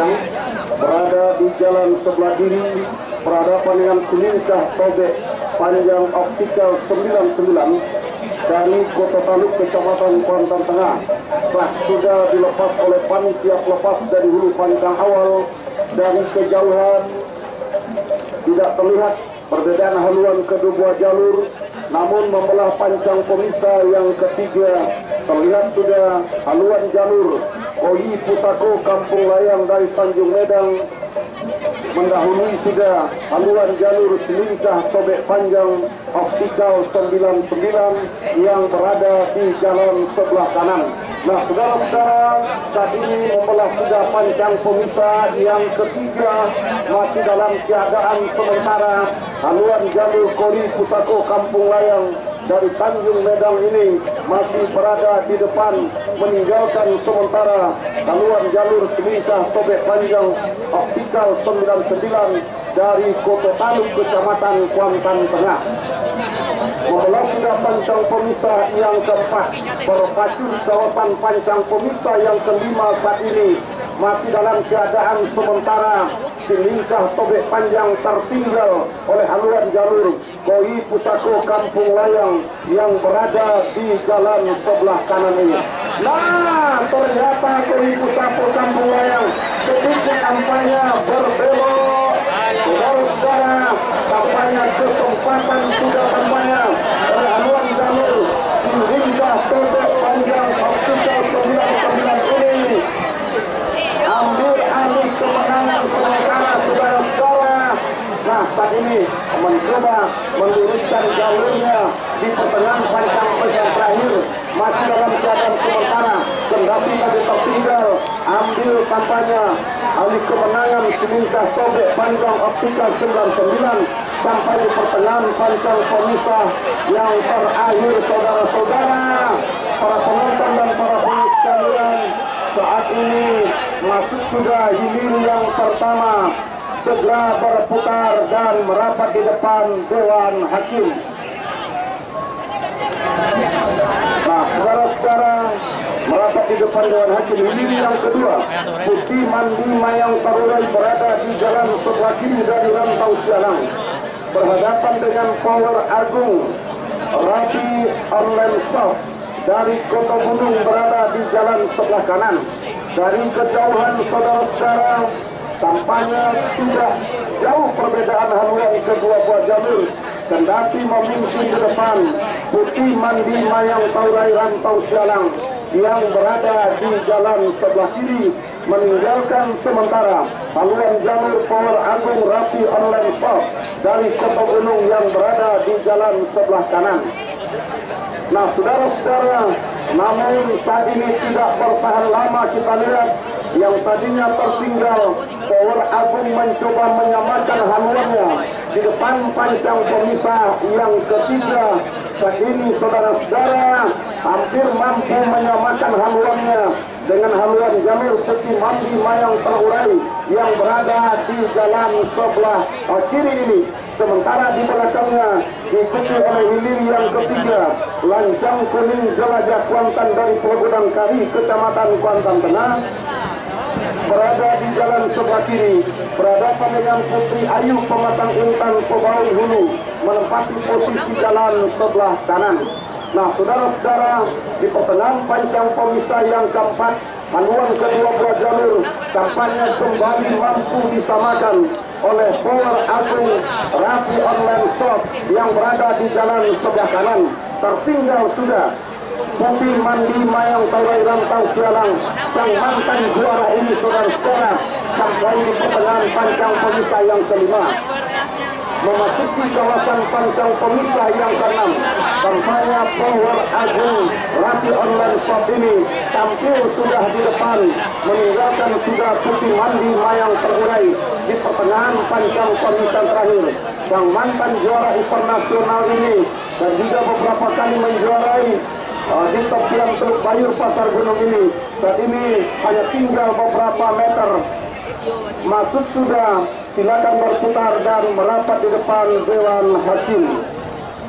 Kanang berada di jalan sebelah kiri berhadapan dengan Selincah Tobek panjang optikal 99 dari Kota Taluk Kecamatan Kuantan Tengah. Sudah dilepas oleh panitia pelepas dari hulu pancang awal. Dari kejauhan tidak terlihat perbedaan haluan kedua jalur, namun membelah pancang pemisah yang ketiga terlihat sudah haluan jalur Koi Pusako Kampung Layang dari Tanjung Medang mendahului sudah haluan jalur Selincah Tobek panjang optikal 99 yang berada di jalan sebelah kanan. Nah, saudara-saudara, saat ini membelah sudah pancang pemisah yang ketiga masih dalam keadaan sementara. Haluan jalur Koi Pusako Kampung Layang dari Tanjung Medang ini masih berada di depan, meninggalkan sementara haluan jalur Selincah Tobek panjang optikal 99 dari Kota Taluk Kecamatan Kuantan Tengah. Membelah sudah pancang pemisah yang keempat, berpacu di kawasan pancang pemisah yang kelima saat ini masih dalam keadaan sementara. Selincah Tobek panjang tertinggal oleh haluan jalur Koi Pusako Kampung Layang yang berada di jalan sebelah kanan ini. Nah, ternyata Koi Pusako Kampung Layang sedikit tampaknya berbelok. Saudara-saudara, tampaknya kesempatan sudah tampaknya oleh haluan jalur Selincah Tobek panjang optikal 99 ini ambil alih kemenangan sementara, saudara-saudara. Nah, saat ini mencoba meluruskan jalurnya di pertengahan pancang yang terakhir masih dalam keadaan sementara, kendati tadi tertinggal ambil kampanye alih kemenangan Selincah Tobek panjang optikal 99 sampai di pertengahan pancang pemisah yang terakhir, saudara-saudara. Para penonton dan para penonton sekalian, saat ini masuk sudah hilir yang pertama, segera berputar dan merapat di depan Dewan Hakim. Nah, saudara-saudara, merapat di depan Dewan Hakim. Hilir yang kedua, Putih Mandi Mayang Tarurai berada di jalan sebelah kiri dari Rantau Sialang, berhadapan dengan Power Agung Rapi Online Shop dari Kota Gunung berada di jalan sebelah kanan. Dari kejauhan, saudara-saudara, tampaknya sudah jauh perbedaan haluan kedua buah jalur, kendati memimpin ke depan Putih Mandi Mayang Tarurai Rantau Sialang yang berada di jalan sebelah kiri, meninggalkan sementara haluan jalur Power Agung Rapi Online Shop dari Kota Gunung yang berada di jalan sebelah kanan. Nah, saudara-saudara, namun saat ini tidak bertahan lama. Kita lihat yang tadinya tertinggal, Power Agung mencoba menyamakan haluannya di depan pancang pemisah yang ketiga. Saat ini, saudara-saudara, hampir mampu menyamakan haluannya dengan haluan jalur Putih Mandi Mayang Tarurai yang berada di jalan sebelah kiri ini. Sementara di belakangnya diikuti oleh hilir yang ketiga, Lancang Kuning Jelajah Kuantan dari Pelagudang Kari Kecamatan Kuantan Tengah berada di jalan sebelah kiri, berhadapan dengan Putri Ayu Pematang Intan Pebaui Hulu menempati posisi jalan sebelah kanan. Nah, saudara-saudara, di pertengahan pancang pemisah yang keempat, haluan kedua buah jalur tampaknya kembali mampu disamakan oleh Power Agung Rapi Online Shop yang berada di jalan sebelah kanan. Tertinggal sudah Putih Mandi Mayang Tarurai Rantau Sialang, sang mantan juara ini, saudara-saudara, sampai di pertengahan pancang pemisah yang kelima. Memasuki kawasan pancang pemisah yang keenam, tampaknya Power Agung Rapi Online Shop ini tampil sudah di depan, meninggalkan sudah Putih Mandi Mayang Tarurai di pertengahan pancang pemisah terakhir. Sang mantan juara internasional ini dan juga beberapa kali menjuarai di Topian Teluk Bayur Pasar Gunung ini, saat ini hanya tinggal beberapa meter masuk sudah. Silakan berputar dan merapat di depan Dewan Hakim.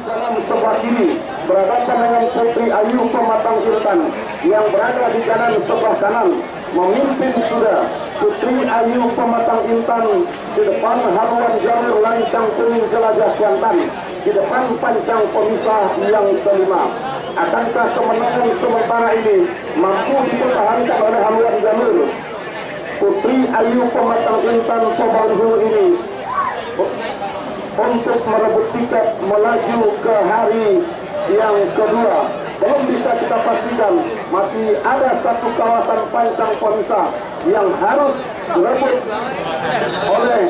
Dalam sebelah kiri berhadapan dengan Putri Ayu Pematang Intan yang berada di jalan sebelah kanan. Memimpin sudah Putri Ayu Pematang Intan di depan haluan jalur lancang kuning jelajah jantan di depan pancang pemisah yang kelima. Akankah kemenangan sementara ini mampu dipertahankan oleh haluan jalur Putri Ayu Pematang Intan Tobalhu ini untuk merebut tiket melaju ke hari yang kedua? Belum bisa kita pastikan, masih ada satu kawasan pancang pemisah yang harus direbut oleh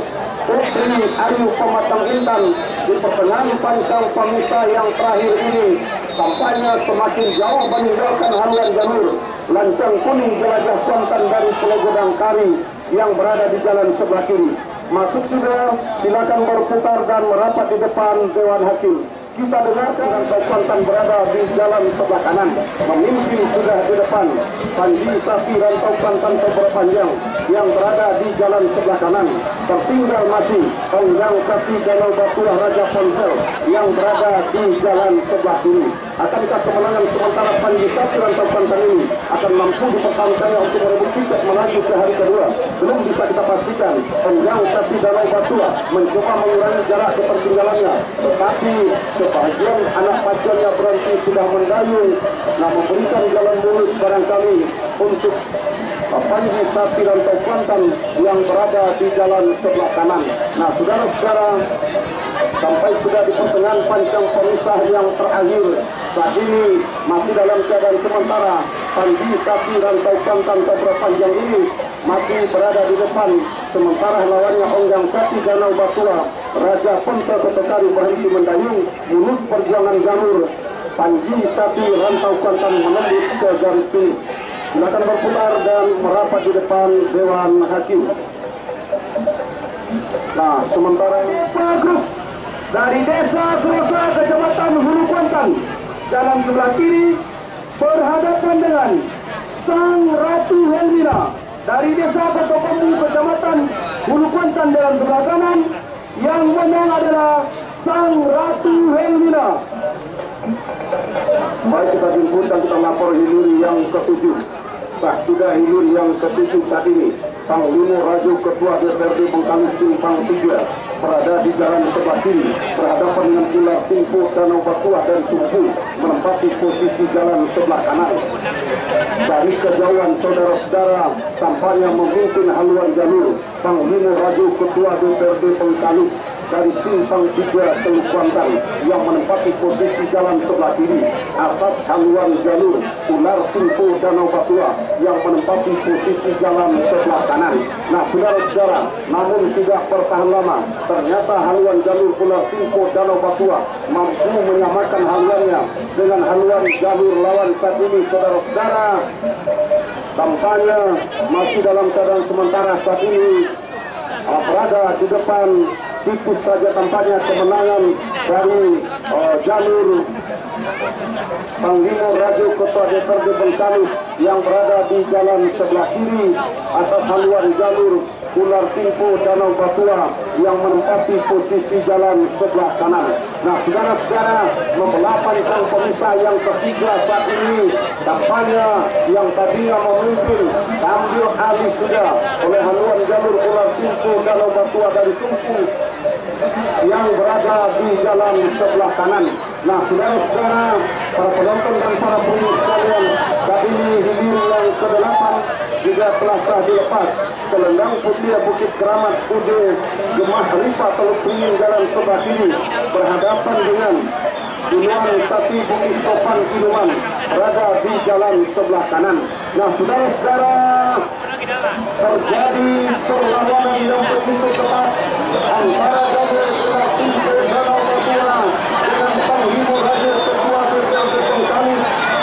Putri Ayu Pematang Intan di pertengahan pancang pemisah yang terakhir ini. Tampaknya semakin jauh meninggalkan haluan jalur lancang kuning jelajah jantan dari Pulau Godang Kari yang berada di jalan sebelah kiri. Masuk sudah, silakan berputar dan merapat di depan Dewan Hakim. Kita dengarkan dan Jantan berada di jalan sebelah kanan, memimpin sudah di depan Panji Sapi Rantau Jantan Tobor Panjang yang berada di jalan sebelah kanan. Tertinggal masih Panjang Sapi Danau Batuah Raja Ponsel yang berada di jalan sebelah kiri. Akankah kemenangan sementara Panji Sapi Rantau Jantan ini akan mampu dipertahankannya untuk merebut tiket melaju ke hari kedua? Belum bisa kita pastikan. Panjang Sapi Danau Batuah mencoba mengurangi jarak ketertinggalannya, tetapi kebahagiaan anak pacarnya berhenti sudah mendayung, nah memberikan jalan mulus barangkali untuk Panji Sapi Rantau Jantan yang berada di jalan sebelah kanan. Nah saudara-saudara, sampai sudah di pertengahan pancang pemisah yang terakhir. Saat ini masih dalam keadaan sementara Panji Sapi Rantau Jantan Tobor Panjang ini masih berada di depan, sementara lawannya Onggang Sapi Danau Batuah Raja Ponsel Kotokari berhenti mendayung. Mulus perjuangan jalur Panji Sapi Rantau Jantan menembus ke garis finish. Silakan berputar dan merapat di depan Dewan Hakim. Nah, sementara grup dari Desa Serosa Kecamatan Hulu Kuantan jalan sebelah kiri berhadapan dengan Sang Ratu Helmina dari Desa Kotopambu Kecamatan Hulu Kuantan jalan sebelah kanan. Yang menang adalah Sang Ratu Helmina. Baik, kita jemput dan kita lapor hiluri yang ketujuh. Sah sudah hiluri yang ketujuh saat ini. Panglima Raja Ketua DPRD Bengkali Simpang 3 berada di jalan sebelah kiri berhadapan dengan ular Timpo Danau Batuah dan Sumpu menempati posisi jalan sebelah kanan. Dari kejauhan saudara-saudara tampaknya memimpin haluan jalur Panglima Raja Ketua DPRD Bengkali dari Simpang 3 Teluk Kuantan yang menempati posisi jalan sebelah kiri. Atas haluan jalur ular Timpo Danau Batuah yang menempati posisi jalan sebelah kanan. Nah saudara-saudara, namun tidak bertahan lama, ternyata haluan jalur ular Timpo Danau Batuah mampu menyamakan haluannya dengan haluan jalur lawan saat ini. Saudara-saudara, tampaknya masih dalam keadaan sementara saat ini berada di depan. Tipis saja tampaknya kemenangan dari jalur Panglima Raja Ketua DPRD Bengkali yang berada di jalan sebelah kiri atas haluan jalur ular Timpo Danau Batuah yang menempati posisi jalan sebelah kanan. Nah saudara-saudara, membelah pancang pemisah yang ketiga saat ini tampaknya yang tadinya memimpin diambil alih sudah oleh haluan jalur ular Timpo Danau Batuah dari Sumpu yang berada di jalan sebelah kanan. Nah saudara-saudara, para penonton dan para pengunjung sekalian, saat ini hilir yang ke-8 juga telah dilepas. Selendang Putih Bukit Keramat UD Gemah Ripa Teluk Beringin jalan sebelah kiri berhadapan dengan Gunungan Sapi Bukit Sopan Kiluman berada di jalan sebelah kanan. Nah saudara-saudara, terjadi perlawanan yang begitu ketat antara jalur ular Timpo Danau Batuah dengan Panglima Raja Ketua DPRD Bengkali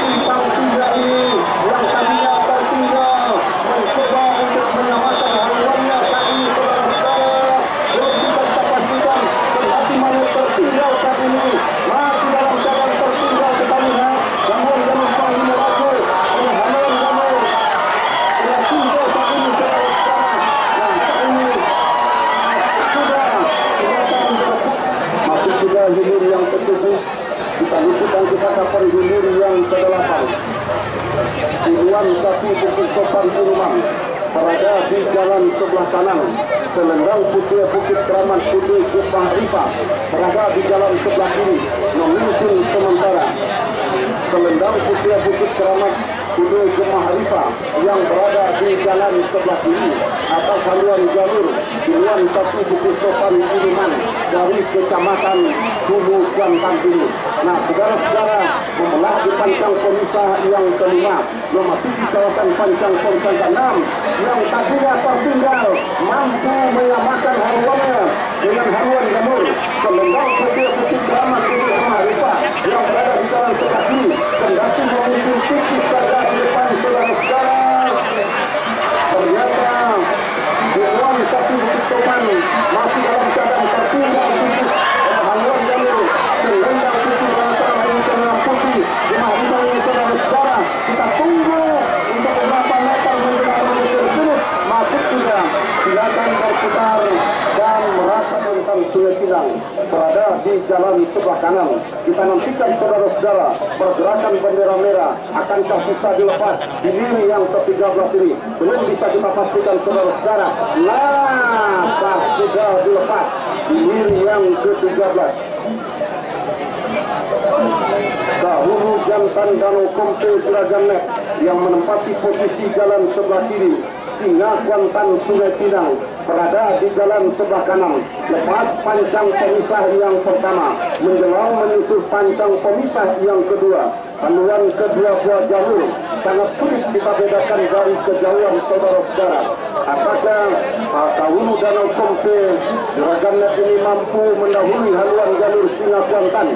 Simpang 3 ini yang tadinya tertinggal mencoba untuk menyamakan haluannya. Saat ini saudara-saudara, belum bisa kita pastikan berarti mana tertinggal saat ini, masih dalam keadaan tertinggal sebenarnya. Namun jalur Panglima Raja dengan haluan jalur ular Timpo saat ini saudara-saudara. Nah saat ini sudah hilir yang ke-7, kita liputan kita kapan hilir yang ke-8. Gunungan Sapi Bukit Sopan Kiluman berada di jalan sebelah kanan. Selendang putih Bukit Keramat Putih Kupang Rifa berada di jalan sebelah kiri memimpin sementara. Selendang putih Bukit Keramat Putih Kupang Rifa yang berada di jalan sebelah kiri atas haluan jalur pilihan 1 Bukit Sopan Kiriman dari Kecamatan Hulu Kuantan ini. Nah, saudara-saudara, membelah di pancang pemisah yang kelima memasuki kawasan pancang pemisah ke-6 yang tadinya tertinggal mampu menyamakan haluannya dengan haluan jamur. Selendang putih Bukit Keramat Putih Kupang Rifa yang berada di jalan sebelah kiri kendati memimpin tipis saja di depan saudara-saudara. Ternyata haluan 1 Bukit Sopan masih dalam keadaan tertinggal tipis haluan jamur. Selendang putih Keramat Putih Kupang Rifa saudara-saudara, kita tunggu untuk beberapa meter menjelang terus masuk sudah. Silakan berputar dan merasa tentang Sungai Pinang berada di jalan sebelah kanan. Kita nantikan saudara-saudara pergerakan bendera merah akankah bisa dilepas di lini yang ke-13 ini. Belum bisa kita pastikan saudara-saudara. Nah, sudah dilepas di lini yang ke-13. Dahulu jantan Danau Kompe Suragamnet yang menempati posisi jalan sebelah kiri. Singa Kuantan Sungai Pinang berada di jalan sebelah kanan. Lepas pancang pemisah yang pertama menjelang menyusul pancang pemisah yang kedua. Haluan kedua buah jalur sangat sulit kita bedakan dari kejauhan saudara-saudara. Apakah Dahulu Danau Kompe Suragamnet ini mampu mendahului haluan jalur Singa Kuantan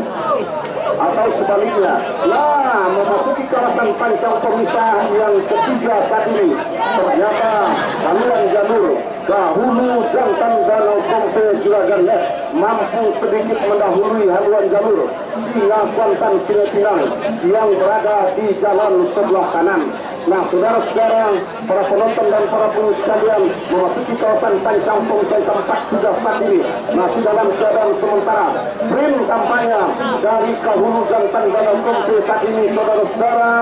atau sebaliknya? Nah, memasuki kawasan pancang pemisah yang ketiga saat ini ternyata haluan jalur Dahulu jantan Danau Kompe Suragamnet mampu sedikit mendahului haluan jalur Singa Kuantan Sungai Pinang yang berada di jalan sebelah kanan. Nah, saudara-saudara, para penonton dan para pengunjung sekalian, memasuki kawasan pancang pemisah keempat sudah saat ini masih dalam keadaan sementara. Sprint kampanye dari Dahulu jantan Danau Kompe saat ini, saudara-saudara,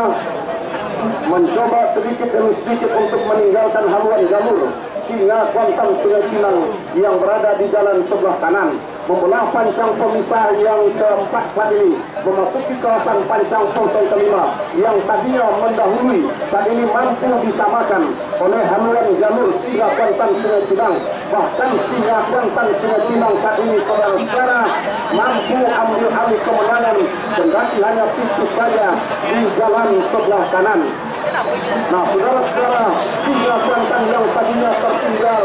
mencoba sedikit demi sedikit untuk meninggalkan haluan jalur Singa Kuantan Sungai Pinang yang berada di jalan sebelah kanan. Membelah pancang pemisah yang keempat saat ini memasuki kawasan pancang pemisah kelima yang tadinya mendahului saat ini mampu disamakan oleh haluan jalur Singa Kuantan Sungai Pinang. Bahkan Singa Kuantan Sungai Pinang saat ini saudara-saudara mampu ambil alih kemenangan kendati hanya tipis saja di jalan sebelah kanan. Nah, saudara-saudara, Singa Kuantan yang tadinya tertinggal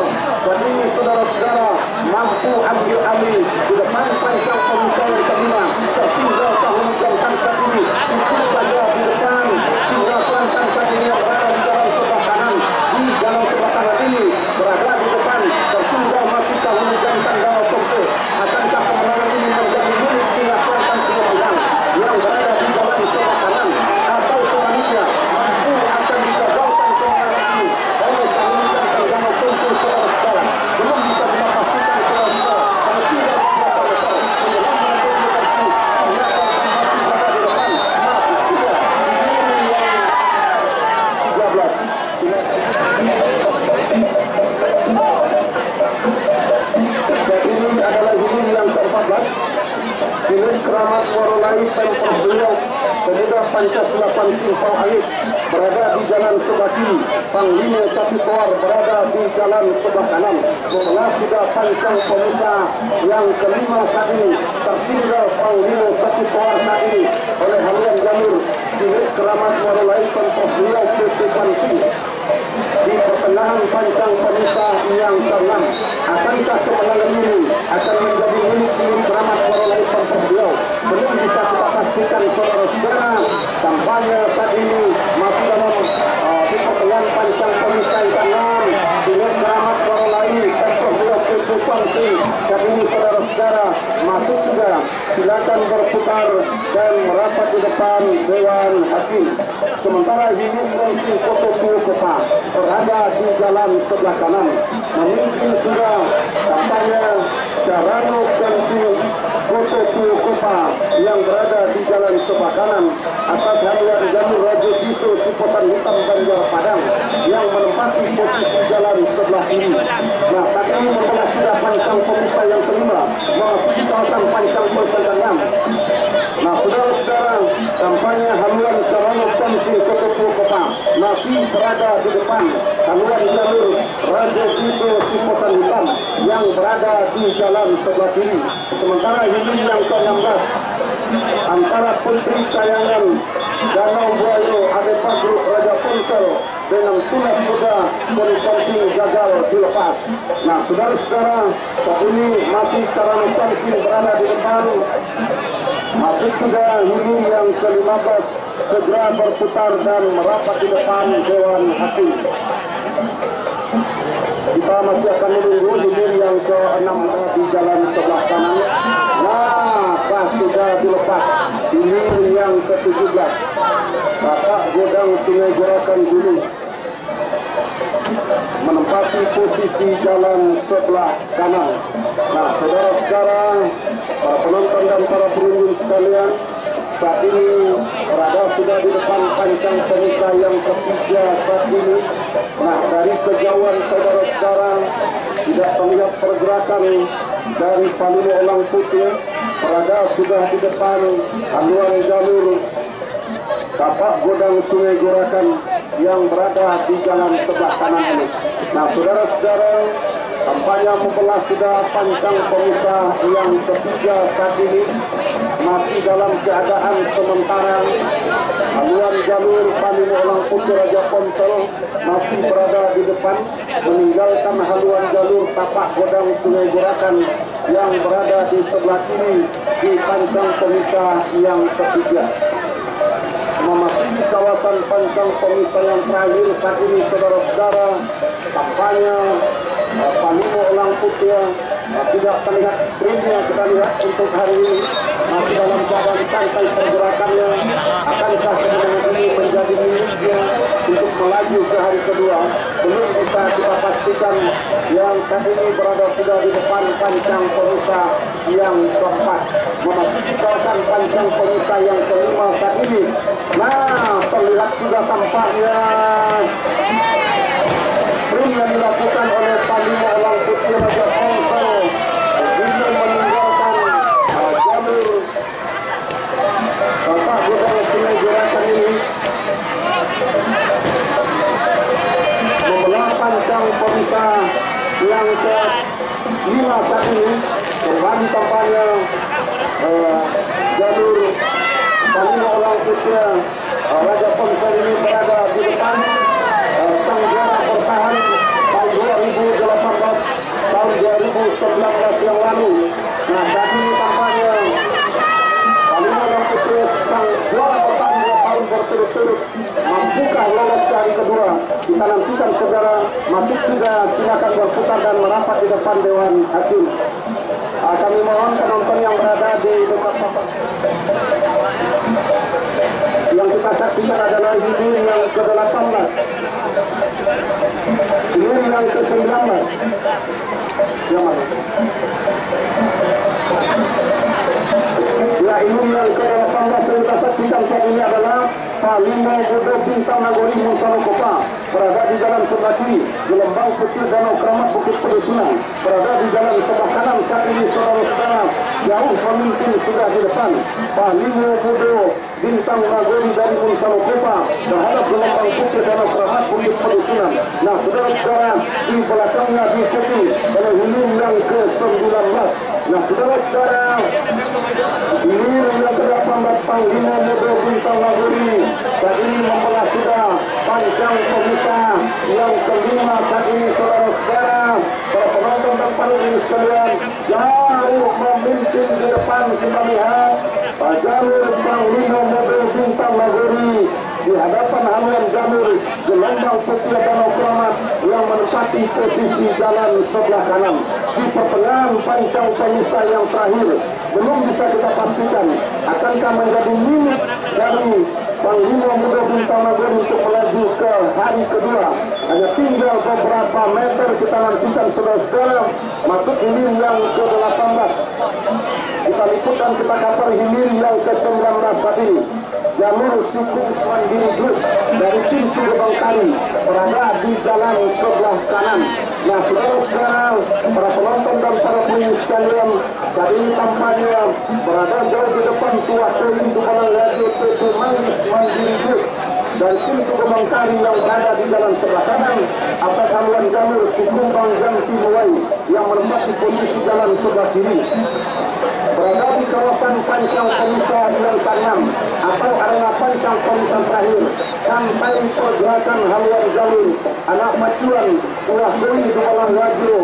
saat ini saudara-saudara mampu ambil alih di depan pancang pemisah yang kelima. Tertinggal Dahulu jantan saat ini itu saja di depan Singa Kuantan saat ini yang berada di jalan sebelah kanan. Di jalan sebelah kanan ini berada di depan tertinggal masih Dahulu jantan Danau Kompe. Akankah kemenangan ini menjadi milik Singa Kuantan Sungai Pinang yang berada di jalan sebelah kanan atau sebaliknya mampu akan digagalkan kemenangan ini oleh Dahulu jantan Danau Kompe saudara-saudara? Belum bisa kita pastikan saudara-saudara. Kalau tidak Bukit Keramat Warolai Pemprov Riau Pemuda Pancasila Simpang Angit berada di jalan sebelah kiri. Panglima Sapi Toar berada di jalan sebelah kanan. Membelah sudah pancang pemisah yang kelima saat ini. Tertinggal Panglima Sapi Toar saat ini oleh haluan jalur Bukit Keramat Warolai Pemprov Riau P.T. di pertengahan pancang pemisah yang ke-6. Akankah kemenangan ini akan menjadi milik Bukit Keramat Warolai Pemprov Riau? Belum bisa kita pastikan saudara-saudara. Kampanye saat ini masih dalam di pertengahan pancang pemisah yang ke-6 Bukit Keramat Warolai Pemprov Riau P.T. saat ini saudara-saudara masuk sudah. Silakan berputar dan merapat di depan Dewan Hakim. Sementara Hidup Kongsi Foto Kopa berada di jalan sebelah kanan. Memimpin sudah kampanye Sarano Kongsi Foto Kopa yang berada di jalan sebelah kanan atas haluan jalur Raja Biso Cipotan Hitam Banjar Padang yang menempati posisi jalan sebelah kiri. Nah, saat ini membelah sudah pancang pemisah yang kelima memasuki kawasan pancang Persangkan 6. Nah, saudara-saudara, kampanye haluan Sarana Komisi Kotopo Kota masih berada di depan haluan jalur Raja Biso Cipotan Hitam yang berada di jalan sebelah kiri. Sementara ini yang ke-16 antara Menteri Sayangan Danau Buayo Adepan Group Raja Ponsel dengan Tunas Muda Konstansi gagal dilepas. Nah, saudara-saudara, saat ini masih Sarana Komisi berada di depan. Masih sudah ini yang ke-15 segera berputar dan merapat di depan Dewan Hakim. Kita masih akan menunggu hilir yang ke-6 di jalan sebelah kanan. Nah, sudah dilepas hilir yang ke-17 Bapak Godang Sungai Gorakan Gunung menempati posisi jalan sebelah kanan. Nah, saudara-saudara, para penonton dan para pengunjung sekalian, saat ini berada sudah di depan pancang pemisah yang ketiga saat ini. Nah, dari kejauhan saudara-saudara tidak terlihat pergerakan dari Palimo Elang Putih. Berada sudah di depan haluan jalur Bapak Godang Sungai Gorakan yang berada di jalan sebelah kanan ini. Nah, saudara-saudara, kampanye membelah sudah pancang pemisah yang ketiga saat ini masih dalam keadaan sementara. Haluan jalur Palimo Elang Putih Raja Ponsel masih berada di depan, meninggalkan haluan jalur Tapak Godang Sungai Gorakan yang berada di sebelah kiri di pancang pemisah yang ketiga. Memasuki kawasan pancang pemisah yang terakhir saat ini, saudara-saudara, kampanye Palimo Elang Putih tidak terlihat sprintnya. Kita lihat untuk hari ini masih dalam keadaan santai pergerakannya. Akankah sebenarnya ini menjadi miliknya untuk melaju ke hari kedua? Belum bisa kita pastikan. Yang saat ini berada sudah di depan pancang pemisah yang keempat, memasuki kawasan pancang pemisah yang kelima saat ini. Nah, terlihat sudah tampaknya sprint yang dilakukan oleh Palimo Elang Putih Raja Ponsel begitu meninggalkan jalur Bapak Godang Sungai Gorakan ini, membelah pancang pemisah yang ke-5 saat ini. Kembali tampaknya jalur Palimo Elang Putih Raja Ponsel ini berada di depan. Sang juara bertahan tahun 2018, tahun 2019 yang lalu. Nah, saat ini tampaknya Palimo Elang Putih sang juara bertahan 2 tahun berturut-turut mampukah lolos ke hari kedua. Kita nantikan saudara, masih sudah silakan berputar dan merapat di depan Dewan Hakim. Kami mohon penonton yang berada di dekat papan. Yang kita saksikan adalah hilir yang ke-18, hilir yang ke-19. Yang mana? Ya, hilir yang ke-18 yang kita saksikan saat ini adalah Palimo Bodo Bintang Nagori Munsanokopa berada di jalan sebelah kiri, Gelembang Kecil Danau Keramat Bukit Pedusunan berada di jalan sebelah kanan saat ini, saudara-saudara. Jauh pemimpin sudah di depan. Palimo Bodo Bintang Nagori dari Munsanokopa terhadap Gelembang Kecil Danau Keramat Bukit Pedusunan. Nah, saudara-saudara, di belakangnya diikuti oleh hilir yang ke-19. Nah, saudara-saudara, hilir yang ke-18 Palimo Bodo Bintang Nagori saat ini membelah sudah pancang pemisah yang kelima saat ini, saudara-saudara. Para penonton dan para penonton sekalian, jauh memimpin di depan kita lihat jalur Palimo Bodo Bintang Nagori di hadapan haluan jalur Gelembang Putih Danau Keramat yang menempati posisi jalan sebelah kanan. Di pertengahan pancang pemisah yang terakhir belum bisa kita pastikan akankah menjadi limit dari Palimo Bodo Bintang Nagori untuk melaju ke hari kedua. Hanya tinggal beberapa meter, kita nantikan saudara-saudara masuk hilir yang ke-18. Kita liput dan kita cover hilir yang ke-19 saat ini. jalur suku Mandiri Group dari pintu gerbang kali berada di jalan sebelah kanan. Nah, saudara-saudara, para penonton dan para pengunjung sekalian, saat ini tampaknya berada jauh di depan tuas pintu gerbang radio PT Mandiri Group dari pintu gerbang kali yang berada di jalan sebelah kanan atas haluan jalur Sikumbang Ganti Mulai yang menempati posisi jalan sebelah kiri. Berada di kawasan Pancang Komisa yang ke-6 atau arena Pancang Komisa terakhir sampai pergerakan haluan jalur anak macuan ulah beli di dalam radio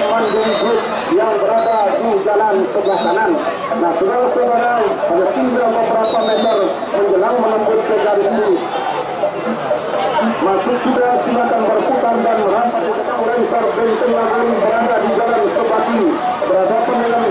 Mandiri Group yang berada di jalan sebelah kanan. Nah, saudara-saudara, pada tinggal beberapa meter menjelang menembus ke garis finish. Masuk sudah, silakan berputar dan merapat ke belakang Raisar Benteng Lagari berada di jalan sebelah kiri. Berhadapan dengan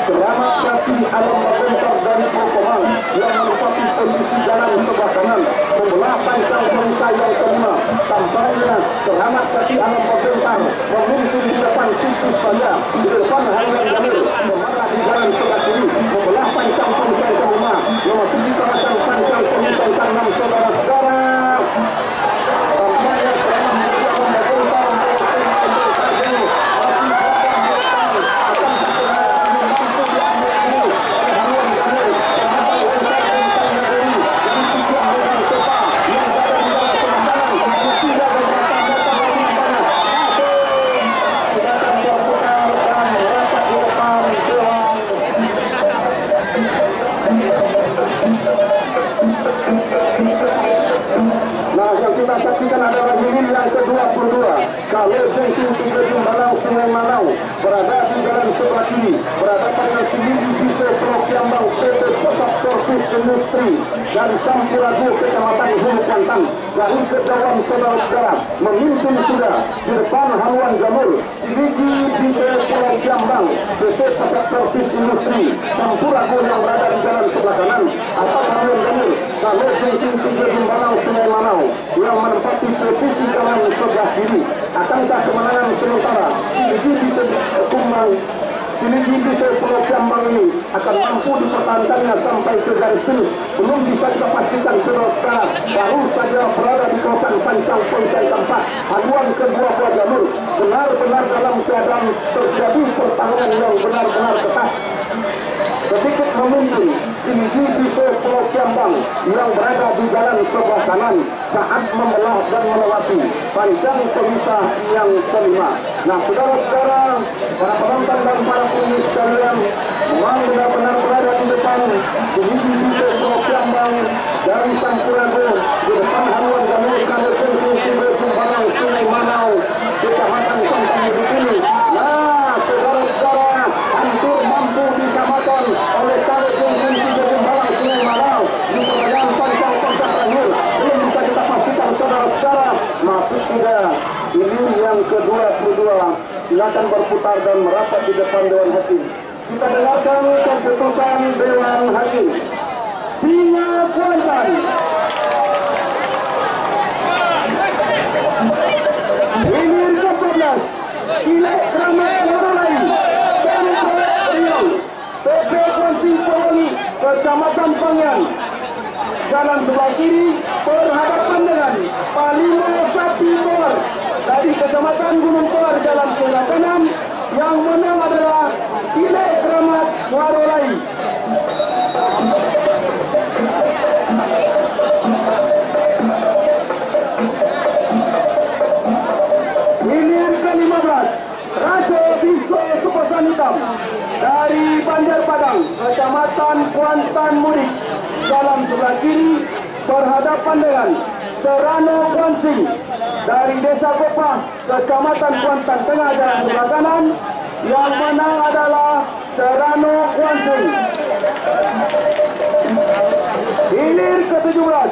Keramat Sakti Alam Mabentar dari Prokomang yang menempati posisi jalan sebelah kanan membelah Pancang Komisa yang ke-5. Tampaknya Keramat Sakti Alam Mabentar memimpin di depan tikus saja di depan haluan jalur memarah di jalan sebelah kiri membelah Pancang Komisa yang ke-5 memasuki kawasan Pancang Komisa yang ke-6. Saudara-saudara, saksikan adalah hilir yang ke-22 Kaleb Jengking Tiga Malau Sungai Malau berada di jalan sebelah kiri berhadapan dengan Seminggi Bisa Pulau Kiambang PT Pusat Servis Industri dan Sampuragu Kecamatan Hulu Kuantan dari Kedawam. Saudara-saudara, memimpin sudah di depan haluan jalur Seminggi Bisa Pulau Kiambang PT Pusat Servis Industri Sampuragu yang berada di jalan sebelah kanan atas haluan jalur Kaleb Jengking Tiga Malau Sungai Malau yang menempati posisi jalan sebelah kiri. Akankah kemenangan sementara Seminggi Bisa Pulau Kiambang ini akan mampu dipertahankannya sampai ke garis finish? Belum bisa kita pastikan, saudara-saudara. Baru saja berada di kawasan Pancang Komisa tempat haluan kedua buah jalur benar-benar dalam keadaan terjadi pertarungan yang benar-benar ketat. Sedikit memimpin Seminggi Bisa Pulau Kiambang yang berada di jalan sebelah kanan saat membelah dan melewati Pancang Komisa yang ke-5. Nah, saudara-saudara, para penonton dan para pengunjung sekalian, memang benar-benar berada di depan Seminggi Bisa Pulau Kiambang dari Sampuragu di depan haluan jalur Kaleb Jengking Tiga Malau Sungai Malau Kecamatan Kuantan ini. Nah, saudara-saudara, hampir mampu disamakan oleh Kaleb Jengking Tiga Malau Sungai Malau di perayaan Pancang Komisa terakhir. Belum bisa kita pastikan, saudara-saudara. Masuk sudah ini yang ke-22. Silakan berputar dan merapat di depan Dewan Hakim. Kita dengarkan keputusan Dewan Hakim. Singa Kuantan, hilir ke-11 Kilek Kramat Morolai dan Riau PP Konsi Poloni Kecamatan Pangyan jalan sebelah kiri berhadapan dengan Palimo Sapi Bor dari Kecamatan Gunung Polar jalan sebelah kanan. Yang menang adalah Kilek Kramat Morolai. Hilir ke-15 Raja Biso Sukosan Hitam dari Banjar Padang Kecamatan Kuantan Mudik jalan sebelah kiri berhadapan dengan Serano Kuansing dari Desa Kopah Kecamatan Kuantan Tengah jalan sebelah kanan. Yang menang adalah Serano Kuansing. Hilir ke-17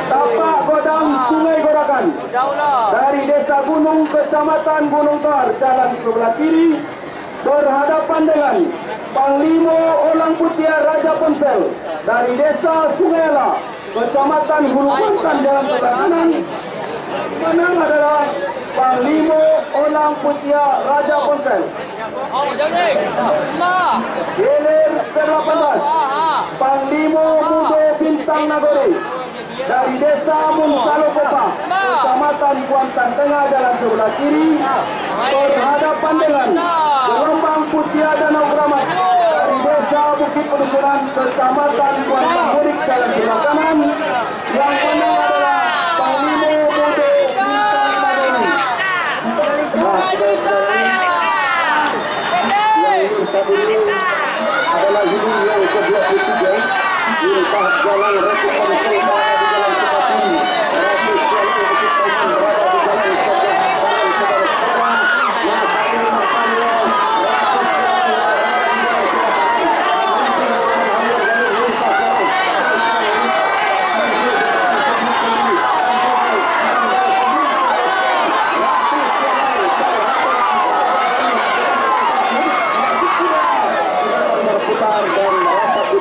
Tapak Godang Sungai Gorakan dari Desa Gunung Kecamatan Gunung Tor jalan sebelah kiri berhadapan dengan Panglimo Olang Putiar Raja Ponsel dari Desa Sungaila Kecamatan Hulu Kuantan jalan sebelah kanan. Menang adalah Panglimo Olang Putia Raja Ponsen. Hilir ke-18 Panglimo Mudo Bintang Nagori dari Desa Munsalokopa, Kecamatan Kuantan Tengah Jalan sebelah kiri, berhadapan dengan Gelombang Putia Danau Keramat dari Desa Bukit Pedukunan, Kecamatan Kuantan Mudik Jalan sebelah kanan. Yang menang adalah Panglimo Mudo Bintang Nagori. Saat ini adalah hidup yang ke-23 di tahap jalan rekomendasi di jalan Sepati. Ratus jalan berada di jalan saudara-saudara. Nah, saat ini makanya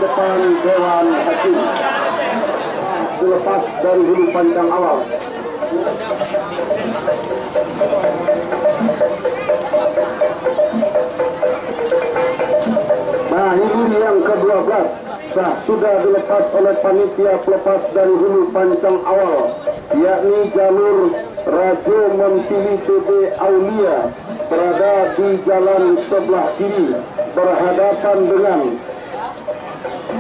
depan Dewan Hakim dilepas dari hulu panjang awal. Nah, ini yang ke-12 sudah dilepas oleh panitia pelepas dari hulu panjang awal, yakni jalur Rajo Mentili TB Aulia berada di jalan sebelah kiri berhadapan dengan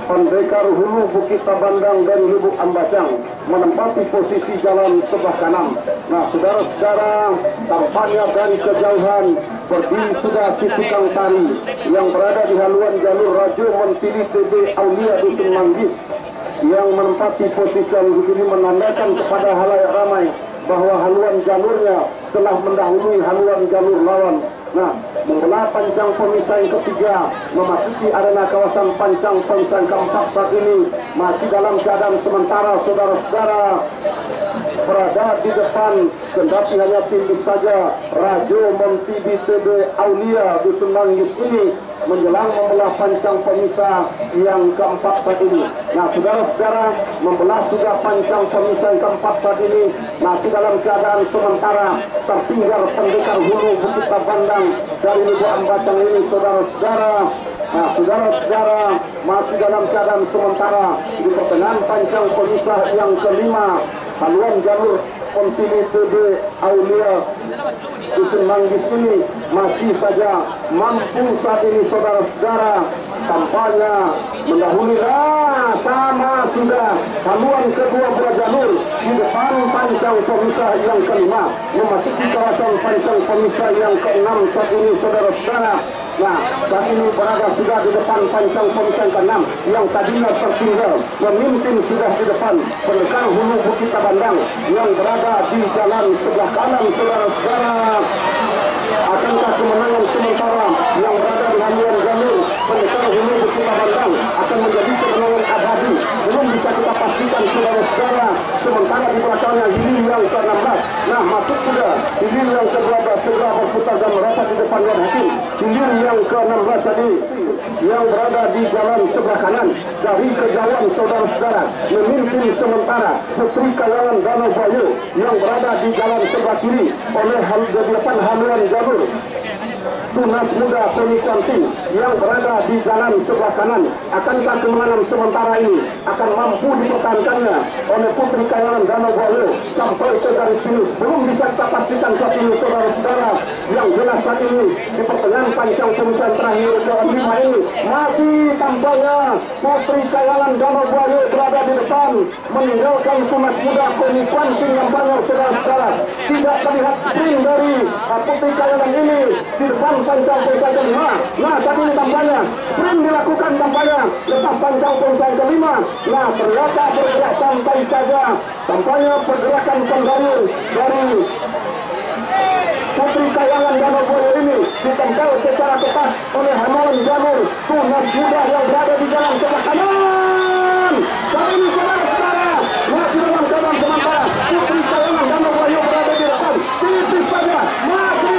Pendekar Hulu Bukit Tabandang dari Lubuk Ambasang menempati posisi jalan sebelah kanan. Nah, saudara-saudara, tampaknya dari kejauhan berdiri sudah si tukang tari yang berada di haluan jalur Rajo Mentili TB Aulia Dusun Manggis yang menempati posisi yang begini menandakan kepada halayak ramai bahwa haluan jalurnya telah mendahului haluan jalur lawan. Nah, membelah pancang pemisah yang ketiga memasuki arena kawasan pancang pemisah keempat saat ini masih dalam keadaan sementara. Saudara-saudara, berada di depan kendati hanya tipis saja Rajo Mentili TB Aulia Dusun Manggis ini menjelang membelah pancang pemisah yang keempat saat ini. Nah, saudara-saudara, membelah sudah pancang pemisah yang keempat saat ini masih dalam keadaan sementara. Tertinggal Pendekar Hulu Bukit Tabandang dari Lubuk Ambacang ini, saudara-saudara. Nah, saudara-saudara, masih dalam keadaan sementara di pertengahan pancang pemisah yang kelima haluan jalur Mentili TB Aulia Dusun Manggis ini masih saja mampu saat ini, saudara-saudara, tampaknya mendahului sama sudah haluan kedua buah jalur di depan pancang pemisah yang kelima memasuki kawasan pancang pemisah yang keenam saat ini, saudara-saudara. Nah, saat ini berada sudah di depan pancang pemisah yang keenam yang tadinya tertinggal memimpin sudah di depan Pendekar Hulu Bukit Tabandang yang berada di jalan sebelah kanan, saudara-saudara. Akankah kemenangan sementara yang berada di haluan jalur Pendekar Hulu Bukit Tabandang akan menjadi kemenangan abadi? Belum bisa kita pastikan, saudara-saudara. Sementara di belakangnya hilir yang ke-16. Nah, masuk sudah hilir yang ke-12 segera berputar dan merapat di depan Dewan Hakim. Hilir yang ke-16 tadi yang berada di jalan sebelah kanan dari kejauhan, saudara-saudara, memimpin sementara Putri Kayangan Danau Bayu yang berada di jalan sebelah kiri oleh depan haluan jalur Tunas Muda Penikuansi yang berada di jalan sebelah kanan. Akankah kemenangan sementara ini akan mampu dipertahankannya oleh Putri Kayangan Danau Bayu sampai ke garis finish? Belum bisa kita pastikan saat ini, saudara-saudara. Yang jelas saat ini di pertengahan pancang pemisah terakhir ke-5 ini masih tampaknya Putri Kayangan Danau Bayu berada di depan meninggalkan Tunas Muda Penikuansi yang banyak, saudara-saudara. Tidak terlihat sprint dari Putri Kayangan ini di depan pancang pemisah kelima. Nah, saat ini tampaknya sprint dilakukan tampaknya lepas pancang pemisah kelima. Nah, ternyata bergerak santai saja. Tampaknya pergerakan penggayur dari Putri Kayangan Danau Bayu ini ditempel secara tepat oleh haluan jalur Tunas Muda yang berada di jalan sebelah kanan. Saat ini, saudara-saudara, masih dalam keadaan sementara Putri Kayangan Danau Bayu berada di depan. Tipis saja masih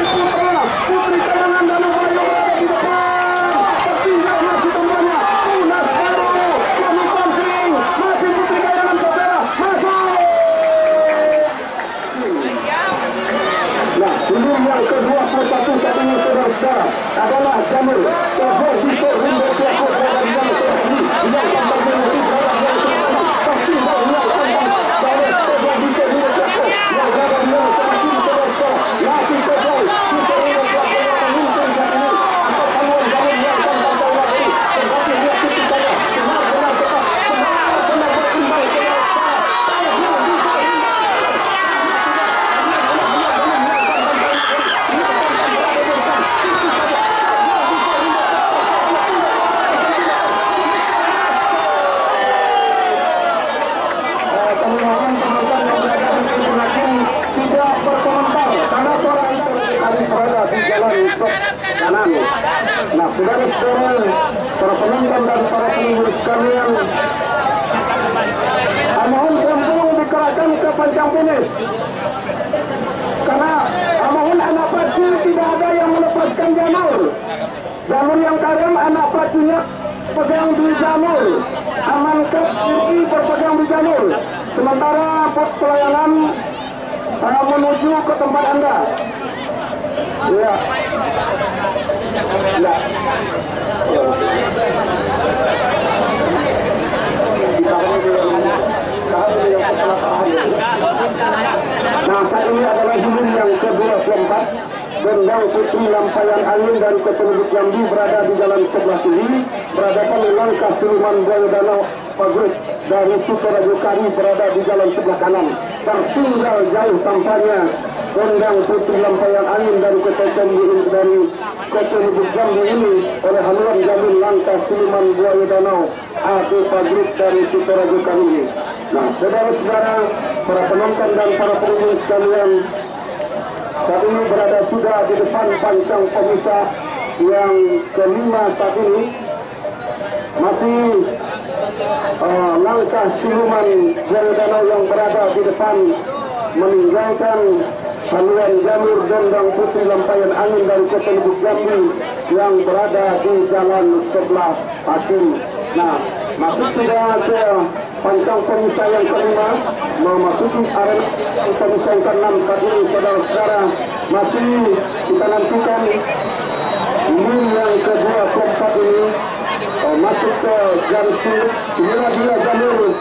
Putri Kayangan Danau Bayu berada di depan. Tertinggal masih temannya Tunas Baru Penikuansi. Masih Putri Kayangan, saudara, masuk. Nah, Ini yang ke-21 saat ini saudara-saudara adalah Jamil Tahir Bisa Rindu Pelaku berada di dalam ini yang tampaknya lebih berada di dalam pasti yang dari Tahir Bisa Rindu Pelaku yang berada di dalam ini saudara-saudara lagi terbaik Bisa Rindu Pelaku yang memimpin saat ini atau Anwar Jamil yang tampaknya lagi tetapi dia cukup saja benar-benar cepat benar-benar berimbang kanan. Nah, saudara-saudara, para penonton dan para pengunjung sekalian, mohon kampung dikerahkan ke pancang finish. Karena mohon anak pacu tidak ada yang melepaskan jalur. Jalur yang karam anak pacunya pegang di jalur. Amankan ini berpegang di jalur. Sementara pelayanan menuju ke tempat Anda. Ya. Ya. Nah, saat ini adalah hilum yang ke-24 Gendang Putri Lampayan Angin dari Kepenuduk Jambi berada di jalan sebelah kiri, berhadapan Langkah Siluman Buaya Danau Pagret dari Sukorajo Kari berada di jalan sebelah kanan. Tertinggal jauh tampaknya Gendang Putri Lampayan Angin dari Kepenuduk Jambi ini oleh Hanuan Jamil Langkah Siluman Buaya Danau Ade Pagret dari Sukorajo Kari. Nah, saudara-saudara, para penonton dan para pengunjung sekalian, saat ini berada sudah di depan pancang pemisah yang kelima saat ini. Masih Langkah Siluman Buaya Danau yang berada di depan meninggalkan Hanuan Jamil Gendang Putri Lampayan Angin dari Kepenuduk Jambi yang berada di jalan sebelah kiri. Nah, masuk sudah ke pancang pemisah yang kelima, memasuki arena pemisah yang ke-6 saat ini, saudara-saudara. Masih kita nantikan ini yang ke-24 ini masuk ke garis finish. Inilah dia jalur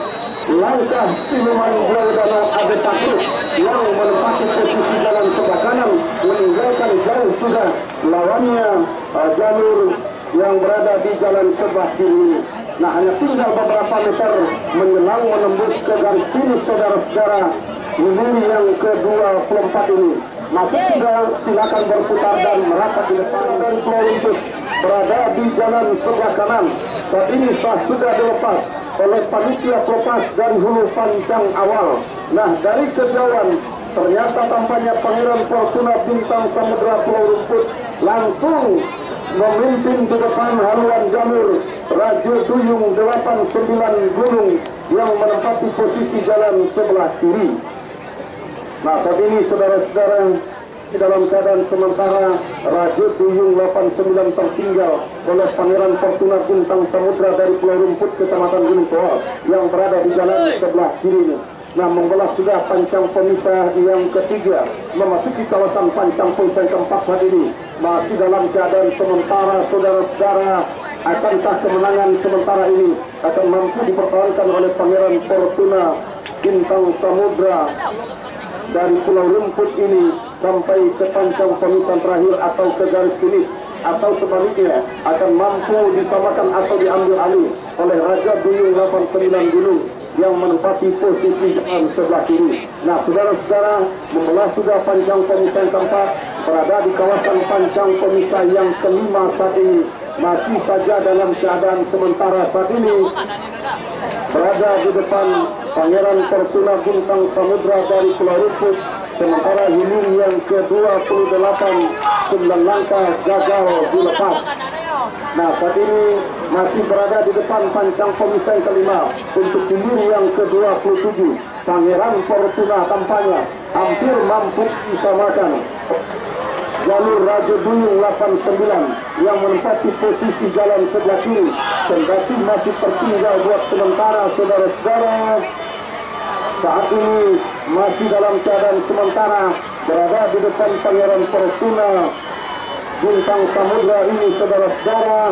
Langkah Siluman Buaya Danau Ade Pagret yang menempati posisi jalan sebelah kanan, meninggalkan jauh sudah lawannya jalur yang berada di jalan sebelah kiri. Nah, hanya tinggal beberapa meter menjelang menembus ke garis finish, saudara-saudara. Ini yang ke-24 ini. Masih sudah silakan berputar dan merapat di depan dan Pulau Rumput berada di jalan sebelah kanan. Saat ini sudah dilepas oleh panitia pelepas dari hulu pancang awal. Nah, dari kejauhan ternyata tampaknya Pangeran Fortuna Bintang Samudra Pulau Rumput langsung memimpin di depan Hanuan Jamil Raja Duyung 89 Gunung yang menempati posisi jalan sebelah kiri. Nah, saat ini saudara-saudara di dalam keadaan sementara Raja Duyung 89 tertinggal oleh Pangeran Fortuna Bintang Samudra dari Pulau Rumput Kecamatan Gunung Toa yang berada di jalan sebelah kiri. Nah, membelah sudah pancang pemisah yang ketiga, memasuki kawasan pancang pemisah yang keempat saat ini. Masih dalam keadaan sementara, saudara-saudara, akankah kemenangan sementara ini akan mampu dipertahankan oleh Pangeran Fortuna Bintang Samudra dari Pulau Rumput ini sampai ke pancang pemisah terakhir atau ke garis finish, atau sebaliknya akan mampu disamakan atau diambil alih oleh Raja Duyung 89 Gunung yang menempati posisi jalan sebelah kiri. Nah, saudara-saudara, membelah sudah pancang pemisah yang keempat, berada di kawasan pancang pemisah yang kelima saat ini. Masih saja dalam keadaan sementara saat ini berada di depan Pangeran Fortuna Bintang Samudra dari Pulau Rumput, sementara hilum yang ke-28 9 langkah gagal dilepas. Nah, saat ini masih berada di depan pancang pemisah yang kelima untuk hilum yang ke-27. Pangeran Fortuna tampaknya hampir mampu disamakan jalur Raja Duyung 89 yang menempati posisi jalan sebelah kiri, kendati masih tertinggal buat sementara, saudara-saudara. Saat ini masih dalam keadaan sementara berada di depan Pangeran Fortuna Bintang Samudra ini, saudara-saudara.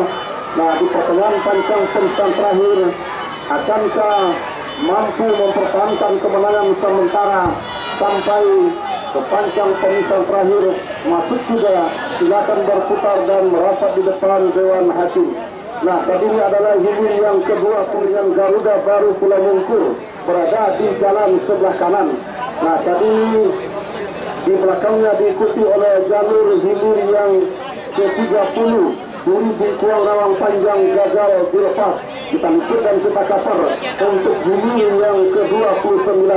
Nah, di pertengahan pancang pemeriksaan terakhir, akankah mampu mempertahankan kemenangan sementara sampai ke pancang pemeriksaan terakhir? Masuk sudah, silakan berputar dan merapat di depan Dewan Hakim. Nah, saat ini adalah hilir yang kedua dengan Garuda Baru Pulau Mungkur berada di jalan sebelah kanan. Nah, saat ini di belakangnya diikuti oleh jalur hilir yang ke-30, Duri Bingkuang Rawang Panjang gagal dilepas. Kita liput dan kita cover untuk hilir yang ke-29,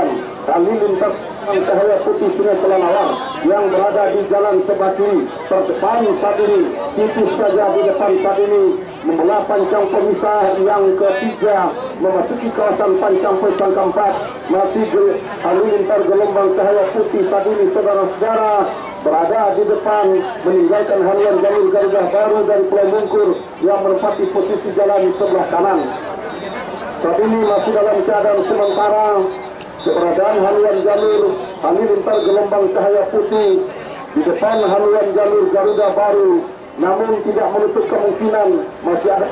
Halilintar Cahaya Putih Sungai Telanawar yang berada di jalan sebelah kiri. Terdepan saat ini, tipis saja di depan saat ini, membelah pancang pemisah yang ketiga, memasuki kawasan pancang pemisah keempat. Masih Halilintar Gelombang Cahaya Putih saat ini, saudara-saudara, berada di depan, meninggalkan haluan jalur Garuda Baru dari Pulau Mungkur yang menempati posisi jalan sebelah kanan. Saat ini masih dalam keadaan sementara keberadaan haluan jalur Halilintar Gelombang Cahaya Putih di depan haluan jalur Garuda Baru, namun tidak menutup kemungkinan masih ada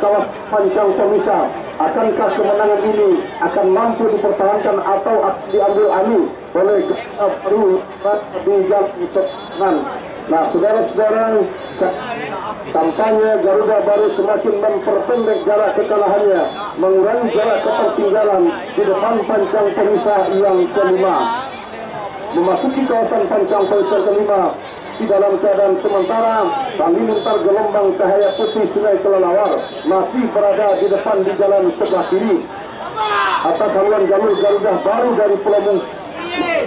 kawasan pancang pemisah. Akankah kemenangan ini akan mampu dipertahankan atau diambil alih oleh Garuda Baru di jalan kanan? Nah, saudara-saudara, tampaknya Garuda Baru semakin memperpendek jarak kekalahannya, mengurangi jarak ketertinggalan di depan pancang pemisah yang kelima. Memasuki kawasan pancang pemisah kelima di dalam keadaan sementara, Halilintar Gelombang Cahaya Putih Sungai Telanawar masih berada di depan di jalan sebelah kiri atas haluan jalur Garuda Baru dari Pulau Mungkur.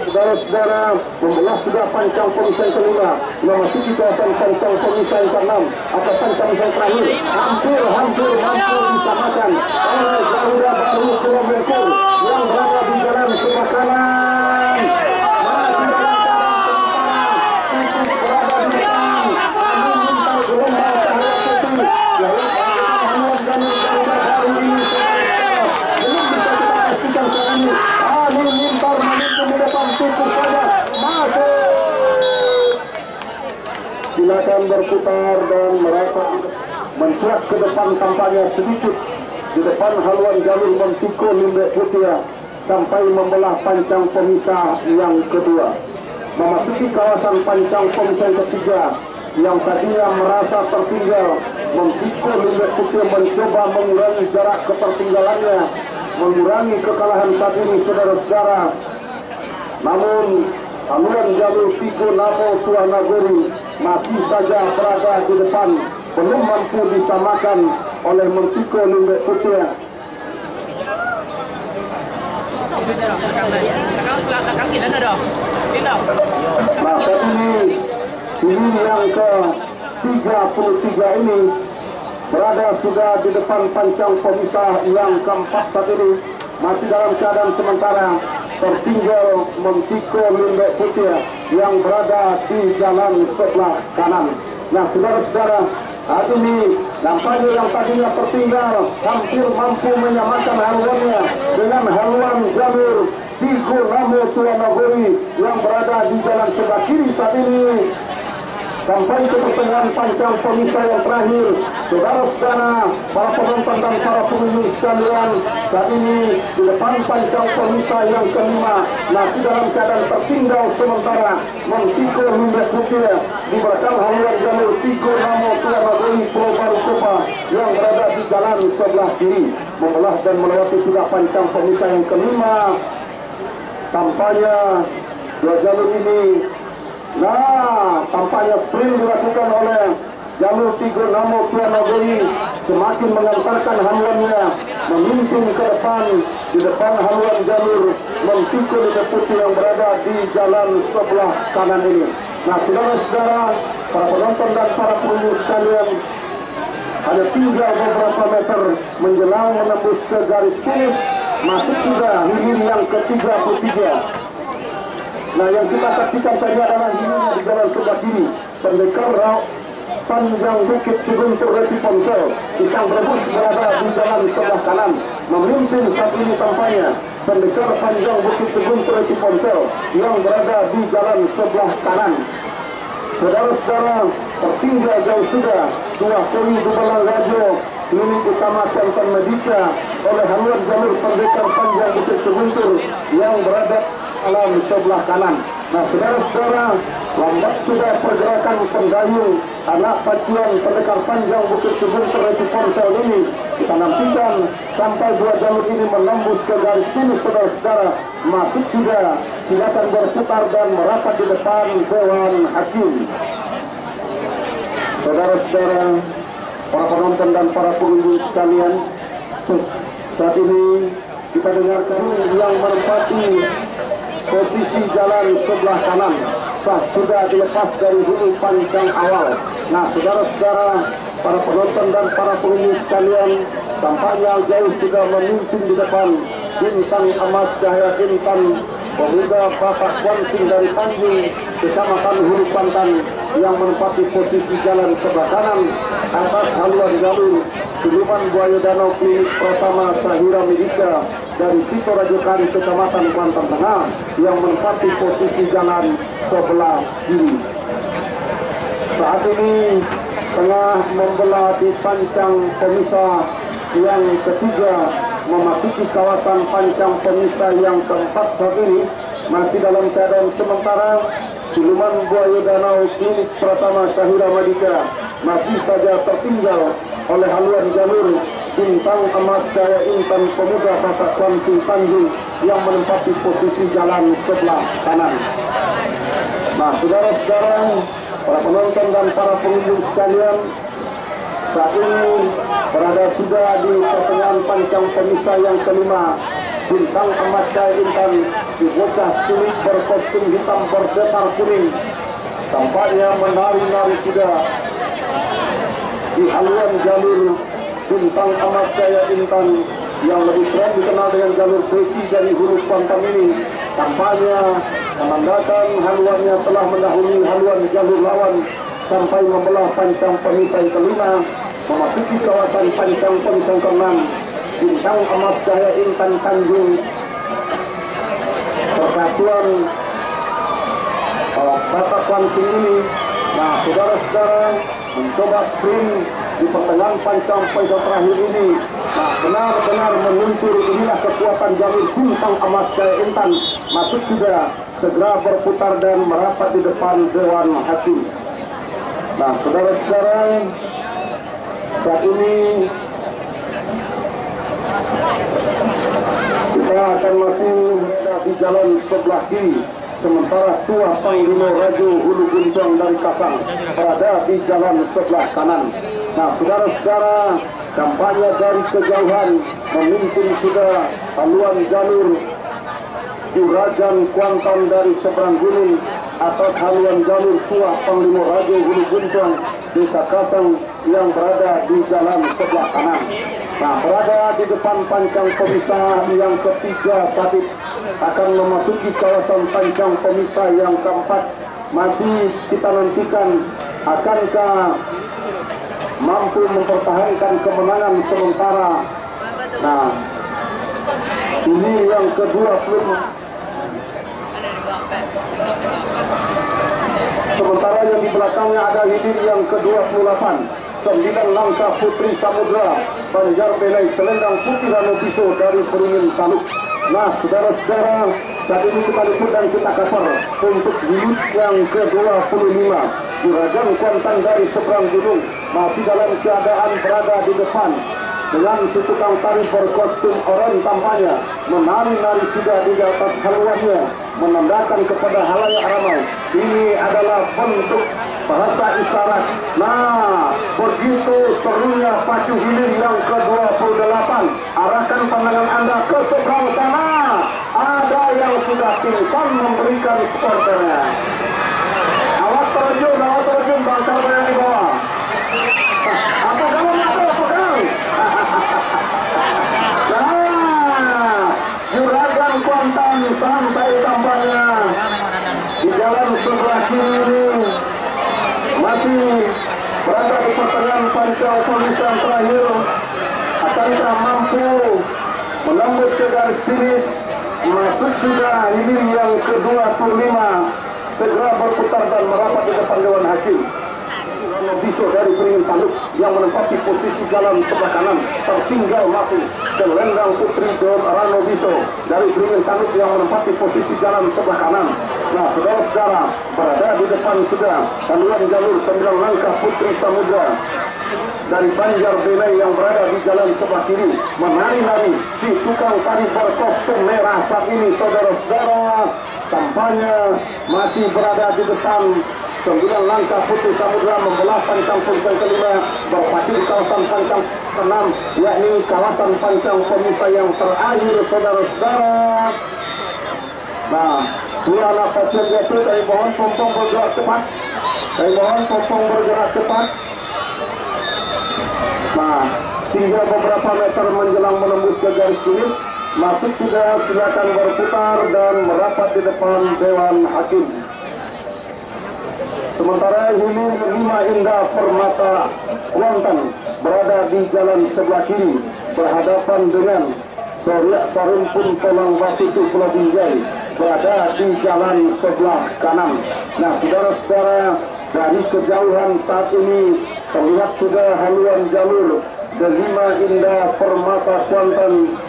Saudara-saudara, membelah sudah pancang pemisah yang kelima, memasuki kawasan pancang pemisah yang keenam atas pancang pemisah yang terakhir, hampir mampu disamakan oleh Garuda Baru Pulau Mungkur yang berada di jalan sebelah kanan. Silakan berputar dan merata mencuat ke depan, tampaknya sedikit di depan haluan jalur Montiko Limbek Putih sampai membelah pancang pemisah yang kedua. Memasuki kawasan pancang pemisah yang ketiga yang tadinya merasa tertinggal, Montiko Limbek Putih mencoba mengurangi jarak ketertinggalannya, mengurangi kekalahan saat ini, saudara-saudara. Namun haluan jalur Tigo Namo Tua Nagori masih saja berada di depan, belum mampu disamakan oleh Montiko Limbek Putih. Nah, saat ini yang ke-33 ini berada sudah di depan pancang pemisah yang keempat. Saat ini masih dalam keadaan sementara tertinggal Montiko Limbek Putih yang berada di jalan sebelah kanan. Nah, saudara-saudara, saat ini nampaknya yang tadinya tertinggal hampir mampu menyamakan haluannya dengan haluan jalur Tigo Namo Tua Nagori yang berada di jalan sebelah kiri saat ini. Sampai ke pertengahan pancang pemisah yang terakhir, saudara-saudara, para penonton dan para pengunjung sekalian, saat ini di depan pancang pemisah yang kelima masih dalam keadaan tertinggal sementara Montiko Limbek Putih di belakang haluan jalur Tigo Namo Tua Nagori Pulau Baru Kopa yang berada di jalan sebelah kiri, membelah dan melewati sudah pancang pemisah yang kelima. Tampaknya dua jalur ini, nah, tampaknya sprint dilakukan oleh jalur Tigo Namo Tua Nagori, semakin mengantarkan haluannya memimpin ke depan di depan haluan jalur Montiko Limbek Putih yang berada di jalan sebelah kanan ini. Nah, saudara-saudara, para penonton dan para pengunjung sekalian, hanya tinggal beberapa meter menjelang menembus ke garis finish, masuk sudah hilir yang ke-33. Nah, yang kita saksikan tadi adalah hilirnya di jalan sebelah kiri, pendekar panjang Bukit Ciguntur Reti Ponsel, Pisang Brebus berada di jalan sebelah kanan, memimpin saat ini tampaknya pendekar panjang Bukit Seguntur Eti Ponsel yang berada di jalan sebelah kanan. Saudara-saudara, tertinggal jauh sudah 2 kali Dubalang Radio Klinik Utama Kantor Medika oleh haluan jalur pendekar panjang Bukit Seguntur yang berada dalam sebelah kanan. Nah, saudara-saudara, lambat sudah pergerakan pendayung anak pacuan pendekar panjang Bukit Seguntur Eti Ponsel ini. Kita nantikan sampai 2 jalur ini menembus ke garis finish. Saudara-saudara, masuk sudah, silakan berputar dan merapat di depan Dewan Hakim. Saudara-saudara, para penonton dan para pengunjung sekalian, saat ini kita dengarkan yang menempati posisi jalan sebelah kanan sudah dilepas dari hulu panjang awal. Nah, saudara-saudara, para penonton dan para pengunjung sekalian, tampaknya jauh sudah memimpin di depan Bintang Emas Cahaya Intan, pemuda Bapak Kuansing dari Tanjung, Kecamatan Hulu Pantan, yang menempati posisi jalan sebelah kanan atas haluan jalur Siluman Buaya Danau Klinik Pratama Sahira Medika dari Sito Rajokari Kecamatan Kuantan Tengah yang menempati posisi jalan sebelah kiri. Saat ini tengah membelah di pancang pemisah yang ketiga, memasuki kawasan pancang pemisah yang keempat. Saat ini masih dalam keadaan sementara Siluman Buaya Danau Klinik Pratama Sahira Medika masih saja tertinggal oleh haluan jalur Bintang Emas Cahaya Intan, pemuda Bapak Kuansing Tanjung yang menempati posisi jalan sebelah kanan. Nah, saudara-saudara, para penonton dan para pengunjung sekalian, saat ini berada sudah di pertengahan pancang pemisah yang kelima. Bintang Emas Cahaya Intan, di bocah cilik berkostum hitam berdetar kuning, tampaknya menari-nari sudah di haluan jalur Bintang Emas Cahaya Intan yang lebih keren dikenal dengan jalur besi dari Hulu Pantan ini. Tampaknya menandakan haluannya telah mendahului haluan jalur lawan sampai membelah pancang pemisah kelima, memasuki kawasan pancang pemisah keenam. Bintang Emas Cahaya Intan Tanjung Persatuan Bapak Kuansing ini. Nah, saudara-saudara, mencoba sprint di pertengahan pancang pemisah terakhir ini. Nah, benar-benar meluncur. Inilah kekuatan jalur Bintang Emas Cahaya Intan. Masuk sudah, segera berputar dan merapat di depan Dewan Hakim. Nah, saudara-saudara, saat ini kita akan masih di jalan sebelah kiri, sementara Tua Panglima Rajo Hulu Guncong dari Kasang berada di jalan sebelah kanan. Nah, saudara-saudara, tampaknya dari kejauhan memimpin sudah haluan jalur Juragan Kuantan dari seberang gunung atas haluan jalur Tua Panglima Rajo Hulu Guncong Desa Kasang yang berada di jalan sebelah kanan. Nah, berada di depan pancang pemisah yang ketiga tadi akan memasuki kawasan pancang pemisah yang keempat. Masih kita nantikan akankah mampu mempertahankan kemenangan sementara. Nah, ini yang ke-20. Sementara yang di belakangnya ada Hidir yang ke-28. 9 langkah Putri Samudra Banjar Belai Selendang Putih Rano Biso dari Beringin Taluk. Nah, saudara-saudara, saat ini kita liput dan kita cover untuk unit yang ke-25. Juragan Kuantan dari seberang gunung masih dalam keadaan berada di depan dengan si tukang tari berkostum oranye, tampaknya menari-nari sudah di atas haluannya, menandakan kepada halayak ramai ini adalah bentuk bahasa isyarat. Nah, begitu serunya pacu hilir yang ke-28. Arahkan pandangan Anda ke seberang sana. Ada yang sudah pingsan memberikan supporternya. Awas terjun bangsa yang di bawah. Apa kamu apa pegang? Nah, Juragan Kuantan santai tampaknya di jalan sebelah kiri ini. Masih berada di pertengahan pancang pemisah terakhir. Akankah mampu menembus ke garis finish masuk sudah ini yang ke-25, segera berputar dan merapat di depan Dewan Hakim. Biso dari Beringin Tanduk yang menempati posisi jalan sebelah kanan, tertinggal masih Selendang Putri Don Rano Biso dari Beringin Tanduk yang menempati posisi jalan sebelah kanan. Nah, saudara-saudara, berada di depan sudah haluan jalur 9 langkah Putri Samudra dari Banjar Benai yang berada di jalan sebelah kiri, menari-nari si tukang tari berkostum merah saat ini. Saudara-saudara, tampaknya masih berada di depan 9 langkah Putri Samudra membelah pancang pomisah kelima, berpacu di kawasan pancang keenam, yakni kawasan pancang pemisah yang terakhir. Saudara-saudara, nah, dua nafas terjatuh. Kami mohon pompong bergerak cepat, kami mohon pompong bergerak cepat. Nah, tinggal beberapa meter menjelang menembus ke garis finish. Masuk sudah, silakan berputar dan merapat di depan Dewan Hakim. Sementara Hilir 5 Indah Permata Kuantan berada di jalan sebelah kiri berhadapan dengan Surya Sarumpun Tolang Batu Pulau Binjai berada di jalan sebelah kanan. Nah, saudara-saudara, dari kejauhan saat ini terlihat sudah haluan jalur 5 Indah Permata Kuantan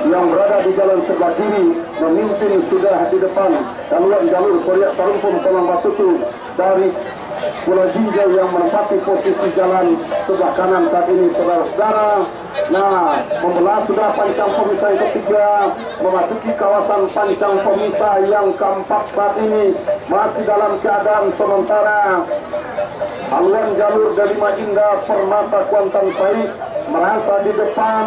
yang berada di jalan sebelah kiri memimpin sudah di depan haluan jalur Surya Sarumpun Tolang Batu dari Pulau Binjai yang menempati posisi jalan sebelah kanan saat ini, saudara-saudara. Nah, membelah sudah pancang pemisah yang ketiga, memasuki kawasan pancang pemisah yang keempat saat ini, masih dalam keadaan sementara. Haluan jalur 5 Indah Permata Kuantan Said merasa di depan,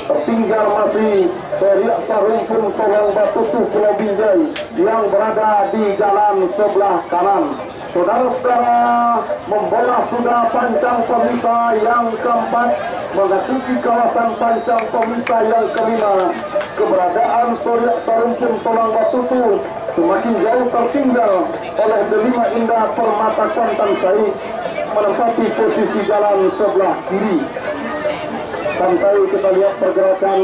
tertinggal masih Surya Sarumpun Tolang Batu Pulau Binjai yang berada di jalan sebelah kanan. Saudara-saudara, membelah sudah pancang pemisah yang keempat, memasuki kawasan pancang pemisah yang kelima. Keberadaan Surya Sarumpun Tolang Batu semakin jauh tertinggal oleh 5 Indah Permata Kuantan Said menempati posisi jalan sebelah kiri. Sampai kita lihat pergerakan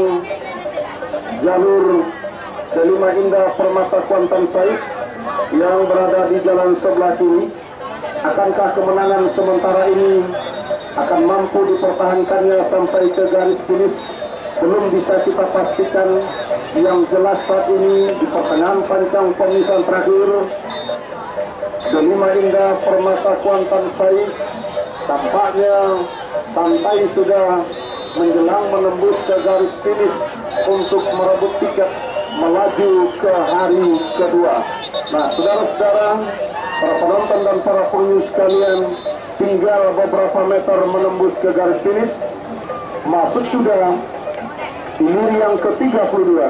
jalur 5 Indah Permata Kuantan Said yang berada di jalan sebelah kiri. Akankah kemenangan sementara ini akan mampu dipertahankannya sampai ke garis finish? Belum bisa kita pastikan. Yang jelas saat ini di pertengahan pancang pemisah terakhir, 5 Indah Permata Kuantan Said tampaknya santai sudah menjelang menembus ke garis finish untuk merebut tiket melaju ke hari kedua. Nah, saudara-saudara, para penonton dan para pengunjung sekalian, tinggal beberapa meter menembus ke garis finish. Masuk sudah hilir yang ke-32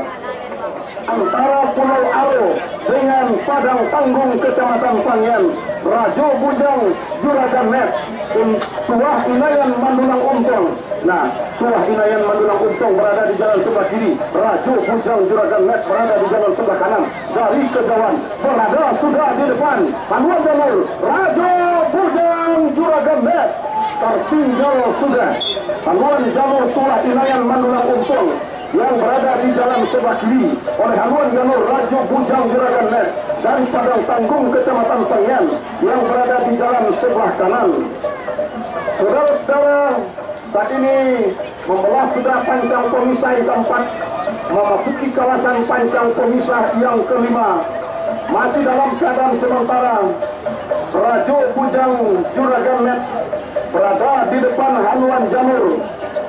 antara Pulau Aro dengan Padang Tanggung Kecamatan Pangyan, Rajo Bujang Juragan Net, Tuah Inayan Mandulang Untong. Nah, Tuah Inayan Mandulang Untong berada di jalan sebelah kiri, Rajo Bujang Juragan Net berada di jalan sebelah kanan. Dari kejauhan berada sudah di depan haluan jalur Rajo Bujang Juragan Net, tertinggal sudah haluan jalur Tuah Inayan Mandulang Untong yang berada di jalan sebelah kiri oleh haluan jalur Rajo Bujang Juragan Net dari Padang Tanggung Kecamatan Pangyan yang berada di jalan sebelah kanan. Saudara-saudara, saat ini membelah sudah pancang pemisah yang keempat, memasuki kawasan pancang pemisah yang kelima. Masih dalam keadaan sementara, Rajo Bujang Juragan Net berada di depan haluan jalur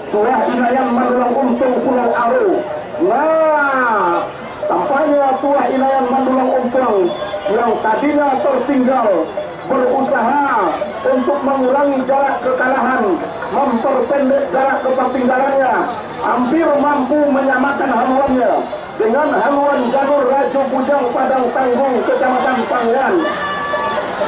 Tuah Inayan Mandulang Untong Pulau Aro. Nah, tampaknya Tuah Inayan Mandulang Untong yang tadinya tertinggal berusaha untuk mengurangi jarak kekalahan, memperpendek jarak ketertinggalannya, hampir mampu menyamakan haluannya dengan haluan jalur Rajo Bujang Padang Tanggung Kecamatan Pangyan.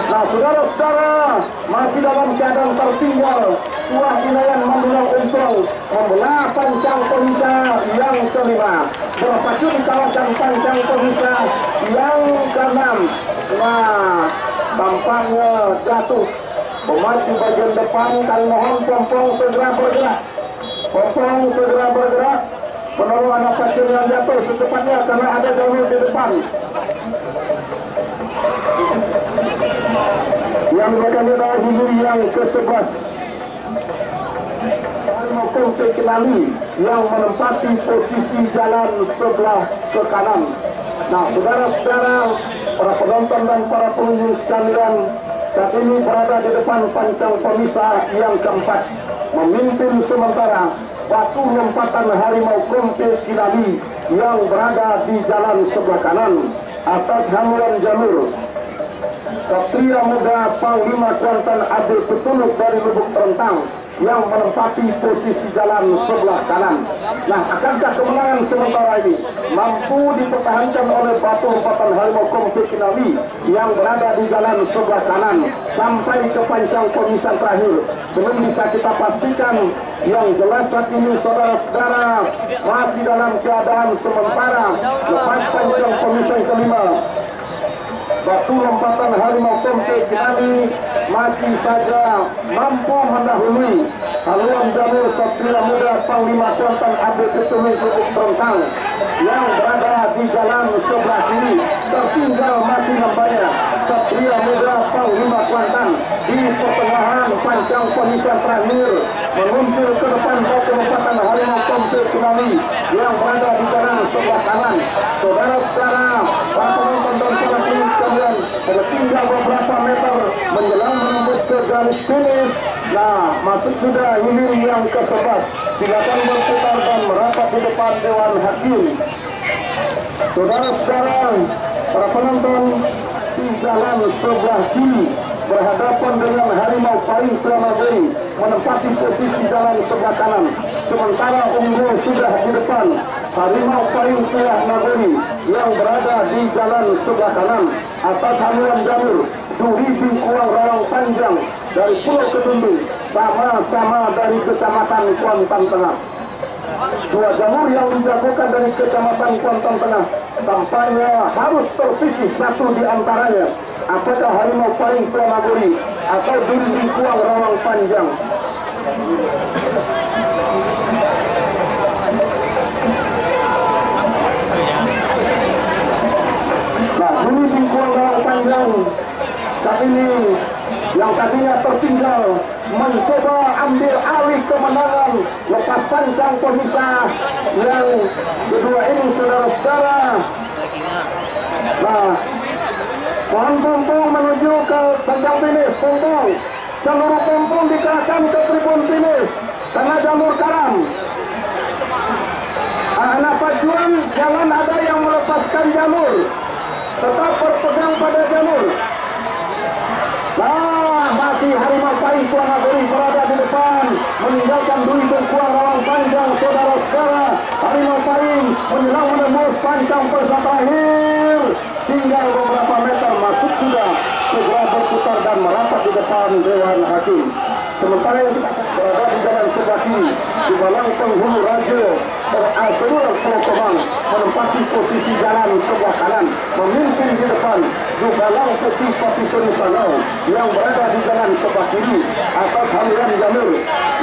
Nah, saudara-saudara, masih dalam keadaan tertinggal, Tuah Inayan Mandulang Untong membelah pancang pemisah yang kelima, berpacu di kawasan pancang pemisah yang keenam. Nah, tampaknya jatuh pemacu bagian depan. Kami mohon pompong segera bergerak, pompong segera bergerak. Penolong anak kecil yang jatuh secepatnya karena ada jalur di depan. Yang mereka adalah dulu yang ke-11 maupun Kenali yang menempati posisi jalan sebelah ke kanan. Nah, saudara-saudara, para penonton dan para pengunjung sekalian, saat ini berada di depan pancang pemisah yang keempat. Memimpin sementara batu lompatan harimau Kompe Kinali yang berada di jalan sebelah kanan atas haluan jalur. Satria Muda Panglima Kuantan Abdul Petuluk dari Lubuk Terentang yang menempati posisi jalan sebelah kanan. Nah, akankah kemenangan sementara ini mampu dipertahankan oleh batu lompatan harimau Kompe Kinali yang berada di jalan sebelah kanan sampai ke pancang pemisah terakhir? Belum bisa kita pastikan. Yang jelas saat ini saudara-saudara masih dalam keadaan sementara lepas pancang pemisah kelima. Batu lompatan harimau Kompe Kinali masih saja mampu mendahului haluan jalur Satria Muda Panglima Kuantan Abdul Petuluk Lubuk Terentang yang berada di jalan sebelah kiri. Tertinggal masih nampaknya Satria Muda Panglima Kuantan di pertengahan pancang pemisah terakhir menuju ke depan batu lompatan harimau Kompe Kinali yang berada di jalan sebelah kanan. Saudara-saudara, para penonton dan para pemirsa sekalian, tinggal beberapa meter menjelang menembus ke garis finish. Nah, masuk sudah hilir yang ke-11. Silakan berputar dan merapat di depan Dewan Hakim. Saudara-saudara, para penonton, di jalan sebelah kiri berhadapan dengan harimau Paring Pramagari menempati posisi jalan sebelah kanan. Sementara unggul sudah di depan harimau Paring Pramagari yang berada di jalan sebelah kanan atas haluan jalur Duri Bingkuang Rawang Panjang dari Pulau Ketumbi, sama-sama dari Kecamatan Kuantan Tengah. Dua jalur yang dijagokan dari Kecamatan Kuantan Tengah tampaknya harus tersisih satu di antaranya. Apakah harimau Paring Pramagari atau Duri Bingkuang Rawang Panjang? Nah, Duri Bingkuang Rawang Panjang saat ini yang tadinya tertinggal mencoba ambil alih kemenangan lepas pancang pemisah yang kedua ini, saudara-saudara. Nah, pohon pompong menuju ke pancang finish. Pompong, seluruh pompong dikerahkan ke tribun finish karena jalur karam. Anak pacuan jangan ada yang melepaskan jalur, tetap berpegang pada jalur. Nah, masih harimau Paring Pramagari berada di depan meninggalkan Duri Bingkuang Rawang Panjang. Saudara-saudara, harimau Paring menjelang menembus pancang pemisah terakhir. Tinggal beberapa meter masuk sudah, segera berputar dan merapat di depan Dewan Hakim. Sementara yang kita berada di jalan sebelah kiri di Balang Penghulu Raja Al-Asrul Pulau Kemang menempati posisi jalan sebelah kanan. Memimpin di depan di Balang Putih Pati Sanau yang berada di jalan sebelah kiri atas haluan jalur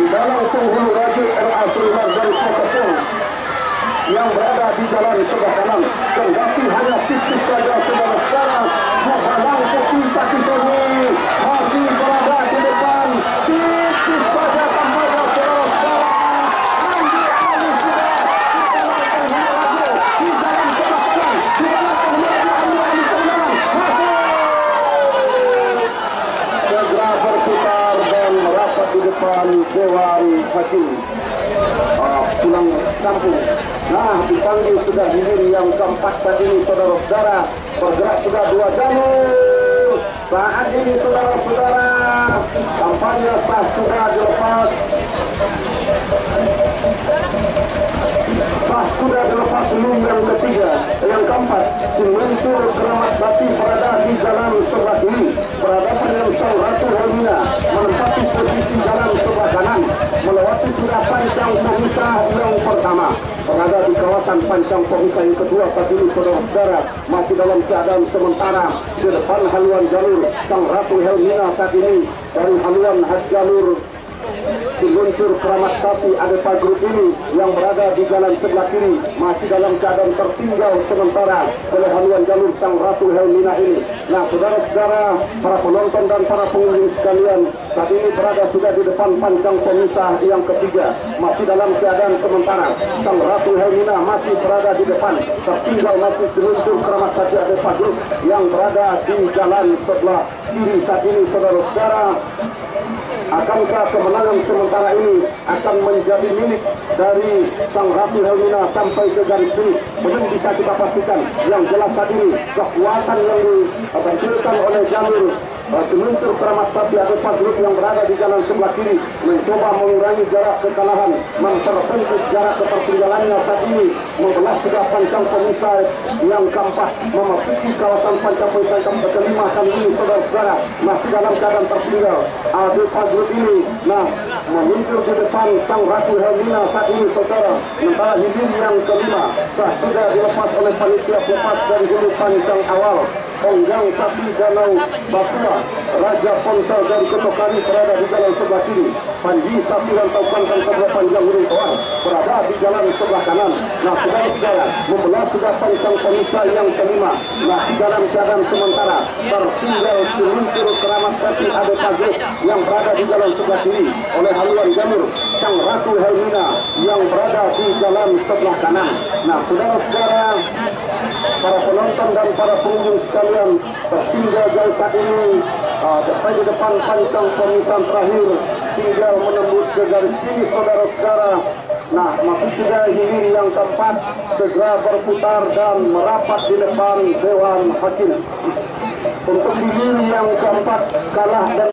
di Balang Penghulu Raja Al-Asrul dari Pulau Kemang yang berada di jalan sebelah kanan. Kendati hanya tipis saja saudara-saudara, Balang Putih Pati Sanau masih berada di depan. Tipis saja tampaknya saudara-saudara. Segera berputar dan merapat di depan Dewan Hakim. Pulang kampung. Nah, dipanggil sudah hilir yang keempat tadi ini, saudara-saudara. Bergerak sudah dua jalur. Saat ini saudara-saudara, kampanye sah sudah dilepas. Sah sudah dilepas sebelum yang ketiga, yang keempat. Simentur Keramat Bakti berada di jalan sebelah kiri, berhadapan dengan Sang Ratu Hermina menempati posisi jalan sebelah kanan, melewati sudah pancang pemisah yang pertama. Berada di kawasan pancang pemisah yang kedua saat ini, saudara-saudara, masih dalam keadaan sementara di depan haluan jalur Sang Ratu Hermina saat ini dari haluan jalur Seluncur Keramat Sapi Adepa Group ini yang berada di jalan sebelah kiri masih dalam keadaan tertinggal sementara oleh haluan jalur Sang Ratu Helmina ini. Nah, saudara-saudara, para penonton dan para pengunjung sekalian, saat ini berada sudah di depan pancang pemisah yang ketiga, masih dalam keadaan sementara. Sang Ratu Helmina masih berada di depan, tertinggal masih Seluncur Keramat Sapi Adepa Group yang berada di jalan sebelah kiri saat ini, saudara-saudara. Akankah kemenangan sementara ini akan menjadi milik dari Sang Ratu Helmina sampai ke garis finish? Belum bisa kita pastikan. Yang jelas saat ini kekuatan yang ditampilkan oleh jalur Seluncur Keramat Sapi Adepa Group yang berada di jalan sebelah kiri mencoba mengurangi jarak kekalahan, mempersempit jarak ketertinggalannya saat ini, membelah sudah pancang pemisah yang keempat, memasuki kawasan pancang pemisah yang kelima kali ini, saudara-saudara, masih dalam keadaan tertinggal. Adepa Group ini, nah, meluncur di depan Sang Ratu Helmina saat ini, saudara. Sementara hilir yang kelima sudah dilepas oleh panitia pelepas dari hulu pancang awal. Ponggang Sapi Danau Basua, Raja Ponsel dari Ketokari berada di jalan sebelah kiri. Panji Sapi Rantau Pantang sebelah panjang Gunung Toan berada di jalan sebelah kanan. Nah, saudara-saudara, membelah sudah pancang pemisah yang kelima. Nah, di dalam keadaan sementara tertinggal Seluncur Keramat Sapi Adepa Group yang berada di jalan sebelah kiri oleh haluan jalur Sang Ratu Helmina yang berada di jalan sebelah kanan. Nah, saudara-saudara, para penonton dan para pengunjung sekalian, tertinggal jauh saat ini sampai di depan pancang pemisahan terakhir, tinggal menembus ke garis finish, saudara-saudara. Nah, masuk sudah hilir yang keempat, segera berputar dan merapat di depan Dewan Hakim. Untuk hilir yang keempat kalah dan